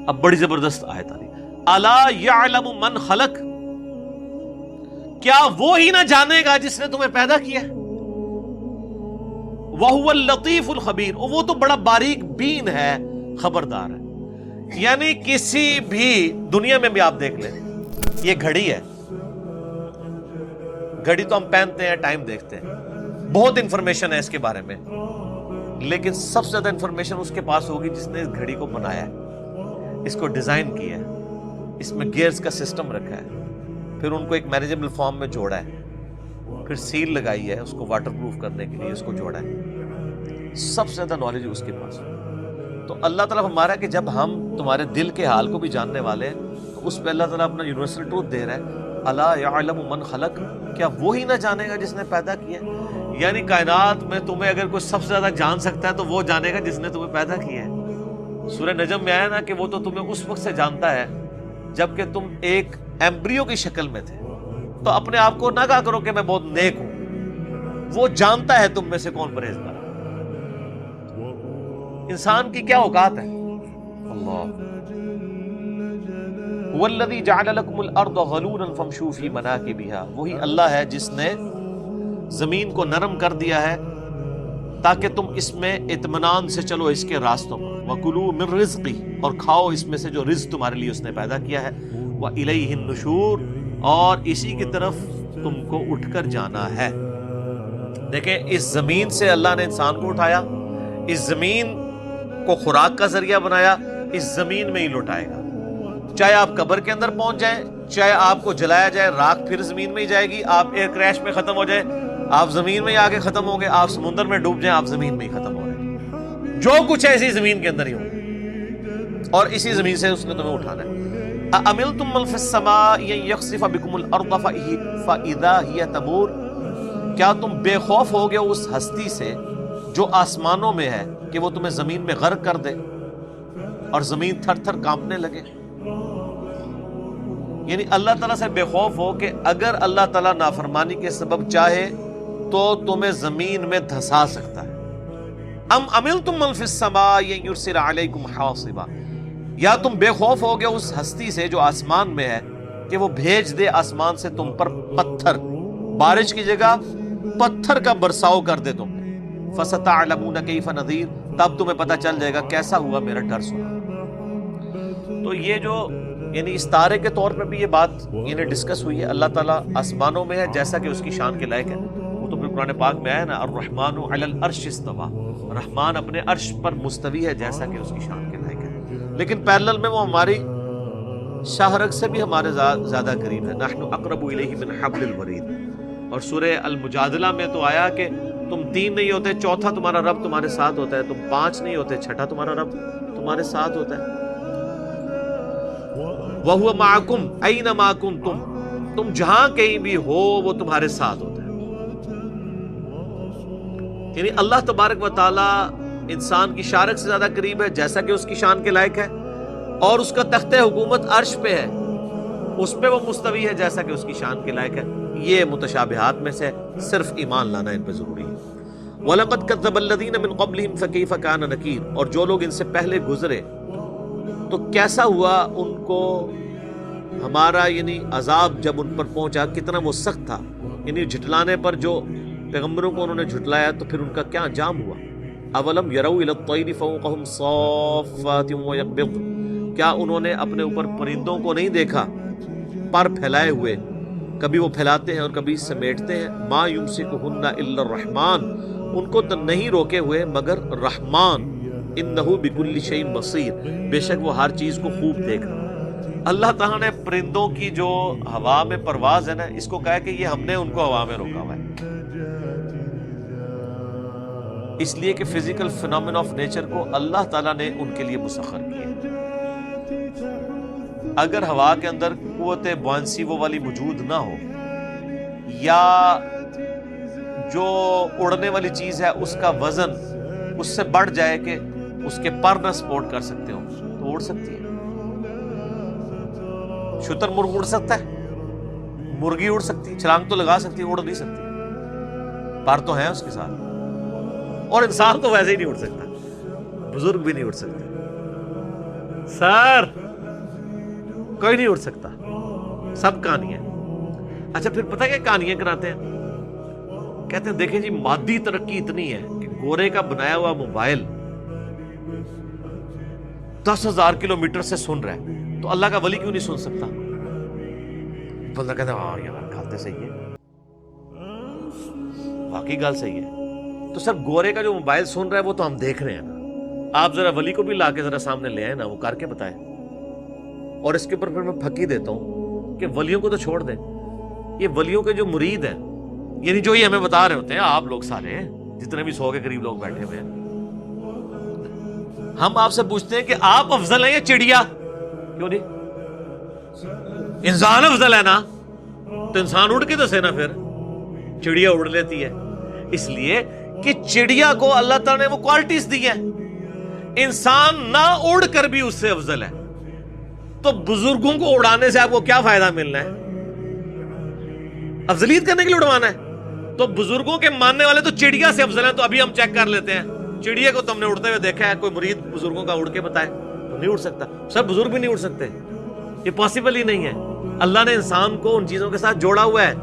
اب بڑی زبردست آیت آ رہی، الا یعلم من خلق، کیا وہ ہی نہ جانے گا جس نے تمہیں پیدا کیا ہے، وَهُوَ اللَّطِيفُ الْخَبِيرُ، وہ تو بڑا باریک بین ہے، خبردار ہے۔ یعنی کسی بھی دنیا میں بھی آپ دیکھ لیں، یہ گھڑی ہے، گھڑی تو ہم پہنتے ہیں، ٹائم دیکھتے ہیں، بہت انفارمیشن ہے اس کے بارے میں، لیکن سب سے زیادہ انفارمیشن اس کے پاس ہوگی جس نے اس گھڑی کو بنایا ہے، اس کو ڈیزائن کیا ہے، اس میں گیئرز کا سسٹم رکھا ہے، پھر ان کو ایک مینیجبل فارم میں جوڑا ہے، پھر سیل لگائی ہے اس کو واٹر پروف کرنے کے لیے، اس کو جوڑا ہے، سب سے زیادہ نالج اس کے پاس۔ تو اللہ تعالیٰ ہمارا کہ جب ہم تمہارے دل کے حال کو بھی جاننے والے ہیں، تو اس پہ اللہ تعالیٰ اپنا یونیورسل ٹروتھ دے رہا ہے، الا یعلم من خلق، کیا وہی نہ جانے گا جس نے پیدا کیا ہے؟ یعنی کائنات میں تمہیں اگر کوئی سب سے زیادہ جان سکتا ہے تو وہ جانے گا جس نے تمہیں پیدا کیا ہے۔ سورہ نجم میں آیا نا کہ وہ تو تمہیں اس وقت سے جانتا ہے جبکہ تم ایک ایمبریو کی شکل میں تھے، تو اپنے آپ کو نہ کہا کرو کہ میں بہت نیک ہوں، وہ جانتا ہے تم میں سے کون پرہیزگار۔ انسان کی کیا اوقات ہے؟ اللہ والذی جعل لکم الارض ذلولا فامشوا فی مناکبہا، وہی اللہ ہے جس نے زمین کو نرم کر دیا ہے تاکہ تم اس میں اطمینان سے چلو اس کے راستوں پر، وکلوا من رزقہ، اور کھاؤ اس میں سے جو رزق تمہارے لیے اس نے پیدا کیا ہے، والیہ النشور، اور اسی کی طرف تم کو اٹھ کر جانا ہے۔ دیکھیں اس زمین سے اللہ نے انسان کو اٹھایا، اس زمین کو خوراک کا ذریعہ بنایا، اس زمین میں ہی لوٹائے گا، چاہے آپ قبر کے اندر پہنچ جائیں، چاہے آپ کو جلایا جائے، راکھ پھر زمین میں ہی جائے گی، آپ ایئر کریش میں ختم ہو جائیں آپ زمین میں ہی آگے ختم ہوں گے، آپ سمندر میں ڈوب جائیں آپ زمین میں ہی ختم ہو رہے ہیں، جو کچھ ہے اسی زمین کے اندر ہی ہوگا، اور اسی زمین سے اس نے تمہیں اٹھانا ہے۔ أَأَمِنْتُم مَّن فِي السَّمَاءِ أَن يَخْسِفَ بِكُمُ الْأَرْضَ فَإِذَا هِيَ تَمُورُ، کیا تم بے خوف ہو گئے اس ہستی سے جو آسمانوں میں ہے کہ وہ تمہیں زمین میں غرق کر دے اور زمین تھر تھر کانپنے لگے؟ یعنی اللہ تعالیٰ سے بے خوف ہو کہ اگر اللہ تعالیٰ نافرمانی کے سبب چاہے تو تمہیں زمین میں دھسا سکتا ہے۔ ام امنتم من فی السماء ان یرسل علیکم حاصبا، یا تم بے خوف ہو گئے اس ہستی سے جو آسمان میں ہے کہ وہ بھیج دے آسمان سے تم پر پتھر، بارش کی جگہ پتھر کا برساؤ کر دے تم پہ، فستعلمون کیف نذیر، تب تمہیں پتہ چل جائے گا کیسا ہوا میرا ڈر سنا۔ تو یہ جو یعنی اس تارے کے طور پہ بھی یہ بات یعنی ڈسکس ہوئی ہے، اللہ تعالیٰ آسمانوں میں ہے جیسا کہ اس کی شان کے لائق ہے، وہ تو پھر قرآن پاک میں آیا نا، الرحمن علی العرش استویٰ، رحمان اپنے عرش پر مستوی ہے جیسا کہ اس کی شان کے لائق ہے، لیکن پیرلل میں وہ ہماری شاہرگ سے بھی ہمارے زیادہ قریب ہے، نحن اقرب الیہ من حبل الورید۔ اور سورہ المجادلہ میں تو آیا کہ تم 3 نہیں ہوتے، چوتھا تمہارا رب تمہارے ساتھ ہوتا ہے، تم 5 نہیں ہوتے، چھٹا تمہارا رب تمہارے ساتھ ہوتا ہے۔ وَهُوَ مَعَكُمْ أَيْنَمَا كُنْتُمْ، تم جہاں کہیں بھی ہو وہ تمہارے ساتھ ہوتا ہے۔ یعنی اللہ تبارک و تعالی انسان کی شارک سے زیادہ قریب ہے جیسا کہ اس کی شان کے لائق ہے، اور اس کا تخت حکومت عرش پہ ہے، اس پہ وہ مستوی ہے جیسا کہ اس کی شان کے لائق ہے۔ یہ متشابہات میں سے صرف ایمان لانا ان پہ ضروری ہے۔ وَلَقَدْ كَذَّبَ الَّذِينَ مِن قَبْلِهِمْ فَكَيْفَ كَانَ نَكِيرٌ، اور جو لوگ ان سے پہلے گزرے تو کیسا ہوا ان کو ہمارا یعنی عذاب جب ان پر پہنچا، کتنا وہ سخت تھا۔ یعنی جھٹلانے پر جو پیغمبروں کو انہوں نے جھٹلایا تو پھر ان کا کیا انجام ہوا۔ اولم یروا الی الطیر فوقہم صافات ویقبضن، کیا انہوں نے اپنے اوپر پرندوں کو نہیں دیکھا پر پھیلائے ہوئے، کبھی وہ پھیلاتے ہیں اور کبھی سمیٹتے ہیں۔ ما یمسکہن الا الرحمن، ان کو تو نہیں روکے ہوئے مگر رحمان، انہ بکل شیء بصیر، بے شک وہ ہر چیز کو خوب دیکھ رہا ہے۔ اللہ تعالیٰ نے پرندوں کی جو ہوا میں پرواز ہے نا، اس کو کہا کہ یہ ہم نے ان کو ہوا میں روکا ہوا ہے، اس لیے کہ فزیکل فینومینا آف نیچر کو اللہ تعالیٰ نے ان کے لیے مسخر کیا۔ اگر ہوا کے اندر قوت بوئنسی وہ والی موجود نہ ہو، یا جو اڑنے والی چیز ہے اس کا وزن اس سے بڑھ جائے کہ اس کے پر نہ سپورٹ کر سکتے ہو تو اڑ سکتی ہے۔ شتر مرغ اڑ سکتا ہے، مرغی اڑ سکتی ہے، چھلانگ تو لگا سکتی ہے، اڑ نہیں سکتی، پر تو ہیں اس کے ساتھ۔ اور انسان تو ویسے ہی نہیں اڑ سکتا، بزرگ بھی نہیں اڑ سکتے۔ سر کوئی نہیں اٹھ سکتا، سب کہانیاں۔ اچھا پھر پتہ کیا کہانیاں کراتے ہیں؟ کہتے ہیں دیکھیں جی مادی ترقی اتنی ہے کہ گورے کا بنایا ہوا موبائل 10,000 کلومیٹر سے سن رہا ہے، تو اللہ کا ولی کیوں نہیں سن سکتا؟ بندہ کہتا ہے ہاں یار گل تو صحیح ہے، واقعی گل صحیح ہے۔ تو سر گورے کا جو موبائل سن رہا ہے وہ تو ہم دیکھ رہے ہیں نا، آپ ذرا ولی کو بھی لا کے ذرا سامنے لے آئے نا، وہ کر کے بتائے۔ اور اس کے اوپر پھر میں پھکی دیتا ہوں کہ ولیوں کو تو چھوڑ دیں، یہ ولیوں کے جو مرید ہیں، یعنی جو یہ ہمیں بتا رہے ہوتے ہیں آپ لوگ سارے جتنے بھی 100 کے قریب لوگ بیٹھے ہوئے ہیں، ہم آپ سے پوچھتے ہیں کہ آپ افضل ہیں یا چڑیا؟ کیوں نہیں؟ انسان افضل ہے نا، تو انسان اڑ کے دسے نا، پھر چڑیا اڑ لیتی ہے اس لیے کہ چڑیا کو اللہ تعالیٰ نے وہ کوالٹیز دی ہیں، انسان نہ اڑ کر بھی اس سے افضل ہے۔ تو بزرگوں کو اڑانے سے آپ کو کیا فائدہ ملنا ہے؟ افضلیت کرنے کے لیے اڑوانا ہے؟ تو بزرگوں کے ماننے والے تو چڑیا سے افضل ہیں۔ تو ابھی ہم چیک کر لیتے ہیں، چڑیا کو تم نے اڑتے ہوئے دیکھا ہے؟ کوئی مرید بزرگوں کا اڑ کے بتائے تو نہیں اڑ سکتا، سب بزرگ بھی نہیں اڑ سکتے، یہ پاسبل ہی نہیں ہے۔ اللہ نے انسان کو ان چیزوں کے ساتھ جوڑا ہوا ہے۔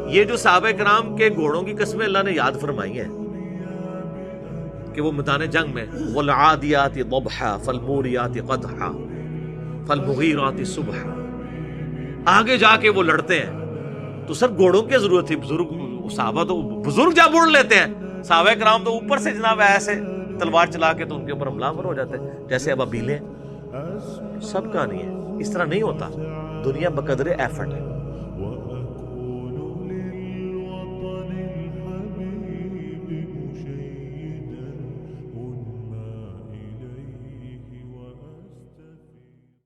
یہ جو صحابہ کرام کے گھوڑوں کی قسمیں اللہ نے یاد فرمائی ہیں کہ وہ میدان جنگ میں والعادیات ضبحا فالموریات قدحا فالمغیرات صبحا، آگے جا کے وہ لڑتے ہیں۔ تو سر گھوڑوں کی ضرورت تھی، بزرگ صحابہ تو بزرگ جب اڑ لیتے ہیں، صحابہ کرام تو اوپر سے جناب ایسے تلوار چلا کے تو ان کے اوپر حملہ آور ہو جاتے ہیں جیسے ابابیلیں۔ سب کہانی ہے، اس طرح نہیں ہوتا، دنیا بقدر ایفرٹ ہے۔